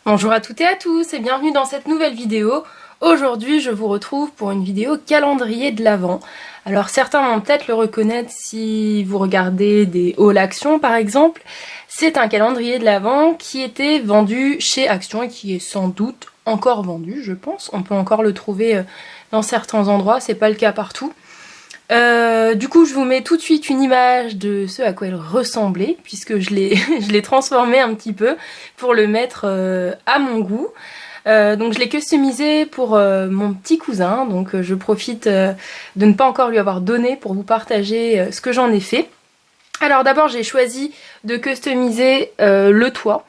Bonjour à toutes et à tous et bienvenue dans cette nouvelle vidéo. Aujourd'hui je vous retrouve pour une vidéo calendrier de l'Avent. Alors certains vont peut-être le reconnaître si vous regardez des hauls Action par exemple. C'est un calendrier de l'Avent qui était vendu chez Action et qui est sans doute encore vendu, je pense. On peut encore le trouver dans certains endroits, c'est pas le cas partout. Du coup je vous mets tout de suite une image de ce à quoi elle ressemblait puisque je l'ai transformé un petit peu pour le mettre à mon goût. Donc je l'ai customisé pour mon petit cousin, donc je profite de ne pas encore lui avoir donné pour vous partager ce que j'en ai fait. Alors d'abord j'ai choisi de customiser le toit.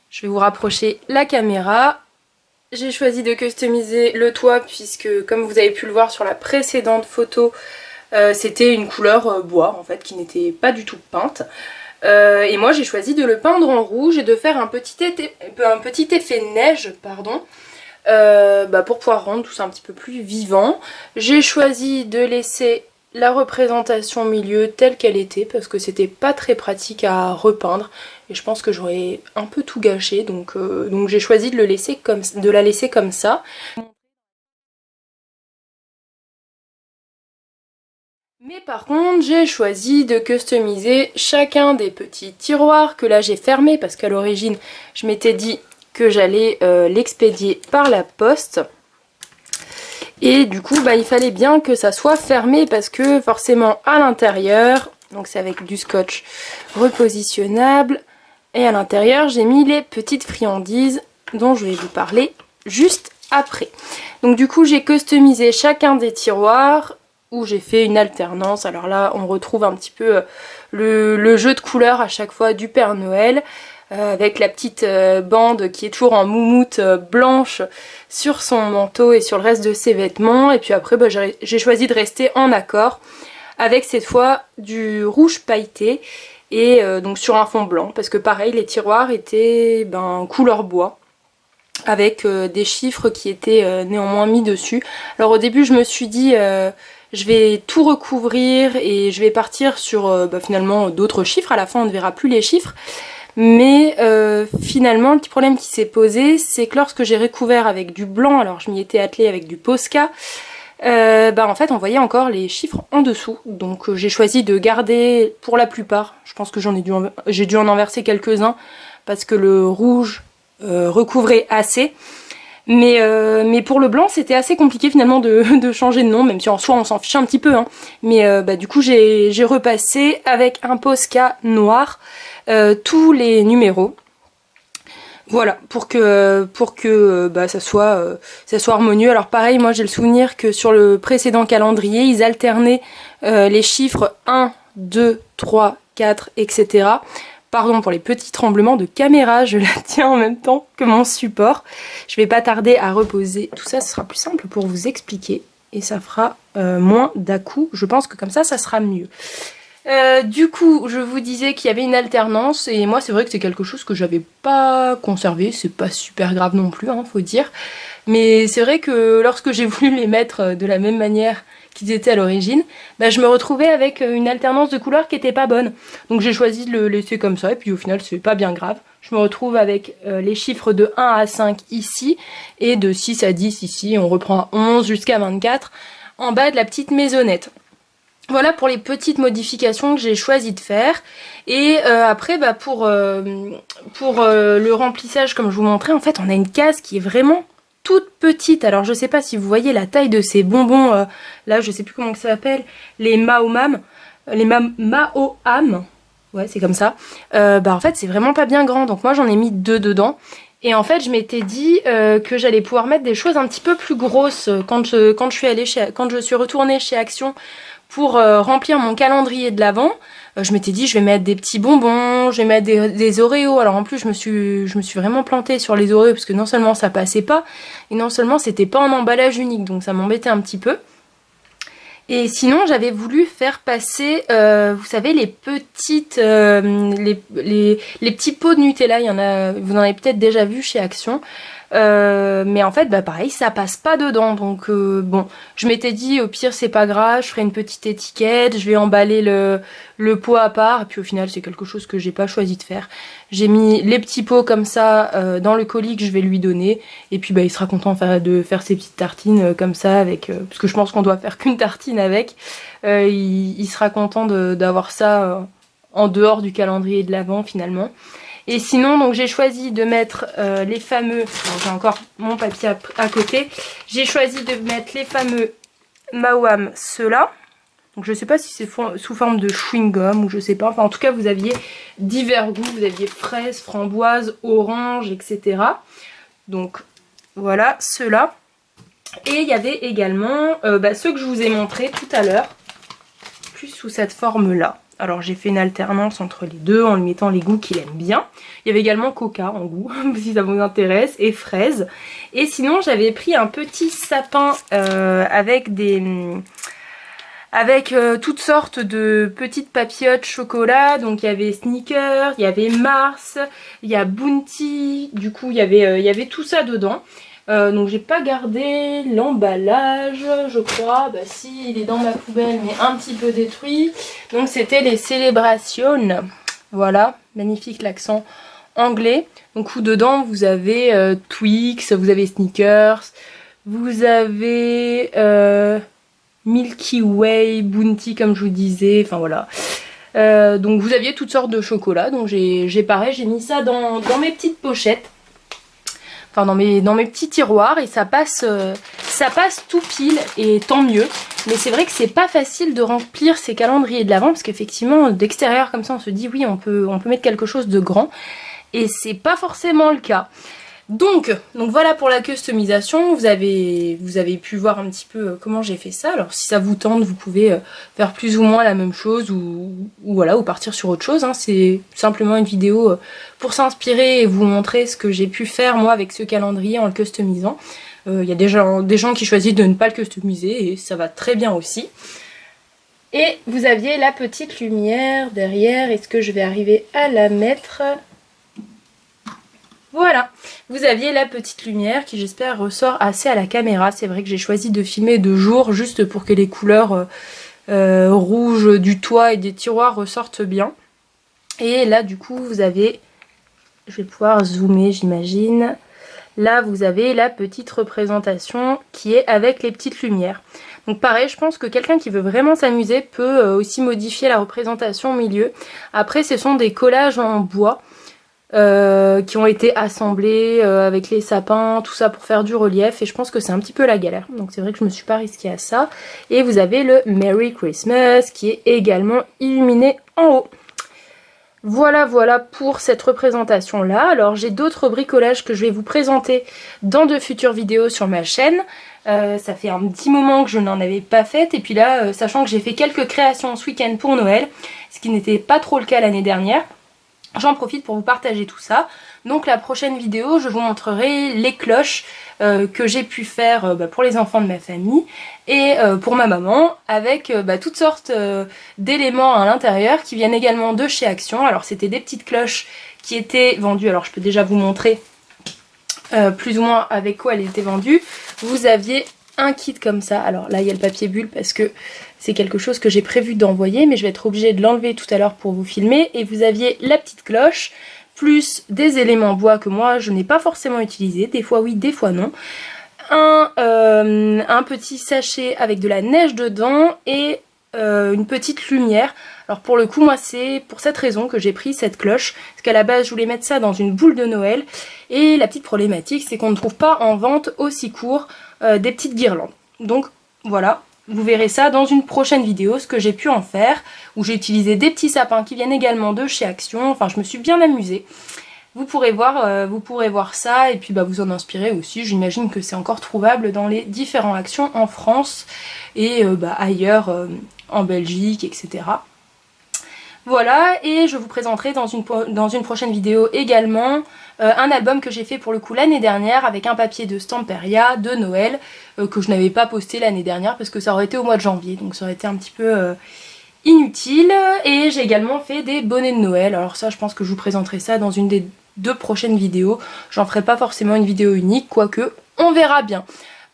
Je vais vous rapprocher la caméra. J'ai choisi de customiser le toit puisque comme vous avez pu le voir sur la précédente photo, c'était une couleur bois en fait qui n'était pas du tout peinte. Et moi j'ai choisi de le peindre en rouge et de faire un petit effet neige pour pouvoir rendre tout ça un petit peu plus vivant. J'ai choisi de laisser la représentation au milieu telle qu'elle était parce que c'était pas très pratique à repeindre et je pense que j'aurais un peu tout gâché, donc j'ai choisi de la laisser comme ça. Mais par contre, j'ai choisi de customiser chacun des petits tiroirs que là j'ai fermés parce qu'à l'origine, je m'étais dit que j'allais l'expédier par la poste. Et du coup, il fallait bien que ça soit fermé parce que forcément à l'intérieur, donc c'est avec du scotch repositionnable, et à l'intérieur, j'ai mis les petites friandises dont je vais vous parler juste après. Donc du coup, j'ai customisé chacun des tiroirs où j'ai fait une alternance. Alors là on retrouve un petit peu le jeu de couleurs à chaque fois du Père Noël, avec la petite bande qui est toujours en moumoute blanche sur son manteau et sur le reste de ses vêtements. Et puis après j'ai choisi de rester en accord avec cette fois du rouge pailleté et donc sur un fond blanc parce que pareil les tiroirs étaient couleur bois avec des chiffres qui étaient néanmoins mis dessus. Alors au début je me suis dit je vais tout recouvrir et je vais partir sur finalement d'autres chiffres. À la fin on ne verra plus les chiffres. Mais finalement le petit problème qui s'est posé, c'est que lorsque j'ai recouvert avec du blanc, alors je m'y étais attelée avec du Posca, en fait on voyait encore les chiffres en dessous. Donc j'ai choisi de garder pour la plupart. Je pense que j'ai dû en inverser quelques-uns parce que le rouge recouvrait assez. Mais pour le blanc c'était assez compliqué finalement de changer de nom, même si en soi on s'en fiche un petit peu hein. Mais du coup j'ai repassé avec un Posca noir tous les numéros. Voilà, pour que ça soit harmonieux. Alors pareil, moi j'ai le souvenir que sur le précédent calendrier, ils alternaient les chiffres 1, 2, 3, 4, etc. Pardon pour les petits tremblements de caméra, je la tiens en même temps que mon support. Je vais pas tarder à reposer tout ça, ce sera plus simple pour vous expliquer. Et ça fera moins d'à-coups, je pense que comme ça sera mieux. Du coup, je vous disais qu'il y avait une alternance et moi c'est vrai que c'est quelque chose que j'avais pas conservé, c'est pas super grave non plus, hein, faut dire. Mais c'est vrai que lorsque j'ai voulu les mettre de la même manière qu'ils étaient à l'origine, je me retrouvais avec une alternance de couleurs qui était pas bonne. Donc j'ai choisi de le laisser comme ça et puis au final c'est pas bien grave. Je me retrouve avec les chiffres de 1 à 5 ici et de 6 à 10 ici. On reprend à 11 jusqu'à 24 en bas de la petite maisonnette. Voilà pour les petites modifications que j'ai choisi de faire. Et après pour le remplissage comme je vous montrais, en fait on a une case qui est vraiment toute petite. Alors je sais pas si vous voyez la taille de ces bonbons, là je sais plus comment ça s'appelle, les Maoam, ouais c'est comme ça. En fait c'est vraiment pas bien grand, donc moi j'en ai mis 2 dedans. Et en fait je m'étais dit que j'allais pouvoir mettre des choses un petit peu plus grosses quand je suis retournée chez Action pour remplir mon calendrier de l'Avent. Je m'étais dit je vais mettre des petits bonbons, je vais mettre des Oreos. Alors en plus je me suis vraiment plantée sur les Oreos parce que non seulement ça passait pas, et non seulement c'était pas en emballage unique, donc ça m'embêtait un petit peu. Et sinon j'avais voulu faire passer, vous savez les petites, les petits pots de Nutella, vous en avez peut-être déjà vu chez Action. Mais en fait, bah pareil, ça passe pas dedans. Donc bon, je m'étais dit au pire c'est pas grave, je ferai une petite étiquette, je vais emballer le pot à part. Et puis au final, c'est quelque chose que j'ai pas choisi de faire. J'ai mis les petits pots comme ça dans le colis que je vais lui donner. Et puis bah il sera content de faire ses petites tartines comme ça avec, parce que je pense qu'on doit faire qu'une tartine avec. Il sera content d'avoir ça en dehors du calendrier de l'Avent finalement. Et sinon, donc j'ai choisi de mettre les fameux... J'ai encore mon papier à côté. J'ai choisi de mettre les fameux Mawam, ceux-là. Donc je sais pas si c'est sous forme de chewing-gum ou je sais pas. Enfin en tout cas, vous aviez divers goûts. Vous aviez fraise, framboise, orange, etc. Donc voilà, ceux-là. Et il y avait également ceux que je vous ai montrés tout à l'heure. Plus sous cette forme-là. Alors j'ai fait une alternance entre les deux en lui mettant les goûts qu'il aime bien. Il y avait également coca en goût, si ça vous intéresse, et fraises. Et sinon j'avais pris un petit sapin avec toutes sortes de petites papillotes chocolat. Donc il y avait Snickers, il y avait Mars, il y a Bounty. Du coup il y avait tout ça dedans. Donc j'ai pas gardé l'emballage, je crois. Bah si, il est dans ma poubelle mais un petit peu détruit. Donc c'était les célébrations. Voilà, magnifique l'accent anglais. Donc où dedans vous avez Twix, vous avez Snickers, vous avez Milky Way, Bounty comme je vous disais, enfin voilà. Donc vous aviez toutes sortes de chocolats. Donc j'ai mis ça dans mes petites pochettes. Enfin dans mes petits tiroirs et ça passe tout pile et tant mieux. Mais c'est vrai que c'est pas facile de remplir ces calendriers de l'Avent parce qu'effectivement d'extérieur comme ça on se dit oui on peut mettre quelque chose de grand et c'est pas forcément le cas. Donc voilà pour la customisation, vous avez pu voir un petit peu comment j'ai fait ça. Alors si ça vous tente, vous pouvez faire plus ou moins la même chose ou voilà, ou partir sur autre chose. Hein. C'est simplement une vidéo pour s'inspirer et vous montrer ce que j'ai pu faire moi avec ce calendrier en le customisant. Il y a des gens qui choisissent de ne pas le customiser et ça va très bien aussi. Et vous aviez la petite lumière derrière, est-ce que je vais arriver à la mettre ? Voilà, vous aviez la petite lumière qui j'espère ressort assez à la caméra. C'est vrai que j'ai choisi de filmer de jour juste pour que les couleurs rouges du toit et des tiroirs ressortent bien. Et là du coup vous avez, je vais pouvoir zoomer j'imagine. Là vous avez la petite représentation qui est avec les petites lumières. Donc pareil, je pense que quelqu'un qui veut vraiment s'amuser peut aussi modifier la représentation au milieu. Après ce sont des collages en bois. Qui ont été assemblés avec les sapins, tout ça pour faire du relief et je pense que c'est un petit peu la galère. Donc c'est vrai que je me suis pas risquée à ça. Et vous avez le Merry Christmas qui est également illuminé en haut. Voilà pour cette représentation là. Alors j'ai d'autres bricolages que je vais vous présenter dans de futures vidéos sur ma chaîne. Ça fait un petit moment que je n'en avais pas fait et puis là sachant que j'ai fait quelques créations ce week-end pour Noël, ce qui n'était pas trop le cas l'année dernière. J'en profite pour vous partager tout ça. Donc la prochaine vidéo, je vous montrerai les cloches que j'ai pu faire pour les enfants de ma famille et pour ma maman avec toutes sortes d'éléments à l'intérieur qui viennent également de chez Action. Alors c'était des petites cloches qui étaient vendues, alors je peux déjà vous montrer plus ou moins avec quoi elles étaient vendues. Vous aviez un kit comme ça, alors là il y a le papier bulle parce que c'est quelque chose que j'ai prévu d'envoyer mais je vais être obligée de l'enlever tout à l'heure pour vous filmer. Et vous aviez la petite cloche plus des éléments bois que moi je n'ai pas forcément utilisé, des fois oui des fois non, un petit sachet avec de la neige dedans et une petite lumière. Alors pour le coup moi c'est pour cette raison que j'ai pris cette cloche, parce qu'à la base je voulais mettre ça dans une boule de Noël et la petite problématique c'est qu'on ne trouve pas en vente aussi court des petites guirlandes. Donc voilà, vous verrez ça dans une prochaine vidéo, ce que j'ai pu en faire, où j'ai utilisé des petits sapins qui viennent également de chez Action. Enfin je me suis bien amusée. Vous pourrez voir ça et puis vous en inspirer aussi. J'imagine que c'est encore trouvable dans les différentes Actions en France et ailleurs en Belgique, etc. Voilà, et je vous présenterai dans une prochaine vidéo également un album que j'ai fait pour le coup l'année dernière avec un papier de Stamperia de Noël que je n'avais pas posté l'année dernière parce que ça aurait été au mois de janvier, donc ça aurait été un petit peu inutile. Et j'ai également fait des bonnets de Noël, alors ça je pense que je vous présenterai ça dans une des 2 prochaines vidéos. J'en ferai pas forcément une vidéo unique, quoique on verra bien.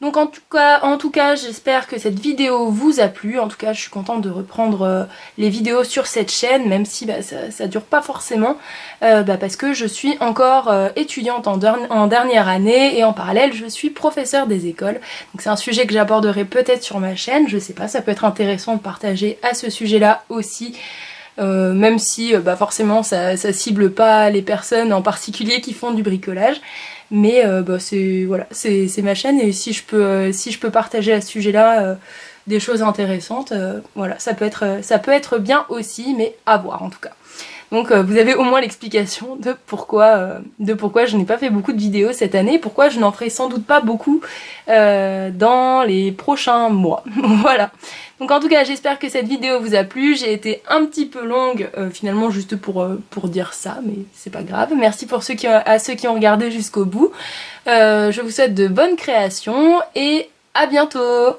Donc en tout cas j'espère que cette vidéo vous a plu. En tout cas je suis contente de reprendre les vidéos sur cette chaîne, même si ça dure pas forcément, parce que je suis encore étudiante en dernière année et en parallèle je suis professeure des écoles. Donc c'est un sujet que j'aborderai peut-être sur ma chaîne, je sais pas, ça peut être intéressant de partager à ce sujet là aussi. Même si forcément ça cible pas les personnes en particulier qui font du bricolage, mais c'est ma chaîne et si je peux partager à ce sujet là des choses intéressantes, voilà, ça peut être bien aussi, mais à voir en tout cas. Donc vous avez au moins l'explication de pourquoi je n'ai pas fait beaucoup de vidéos cette année, pourquoi je n'en ferai sans doute pas beaucoup dans les prochains mois. Voilà. Donc en tout cas j'espère que cette vidéo vous a plu, j'ai été un petit peu longue finalement juste pour dire ça, mais c'est pas grave. Merci à ceux qui ont regardé jusqu'au bout. Je vous souhaite de bonnes créations et à bientôt.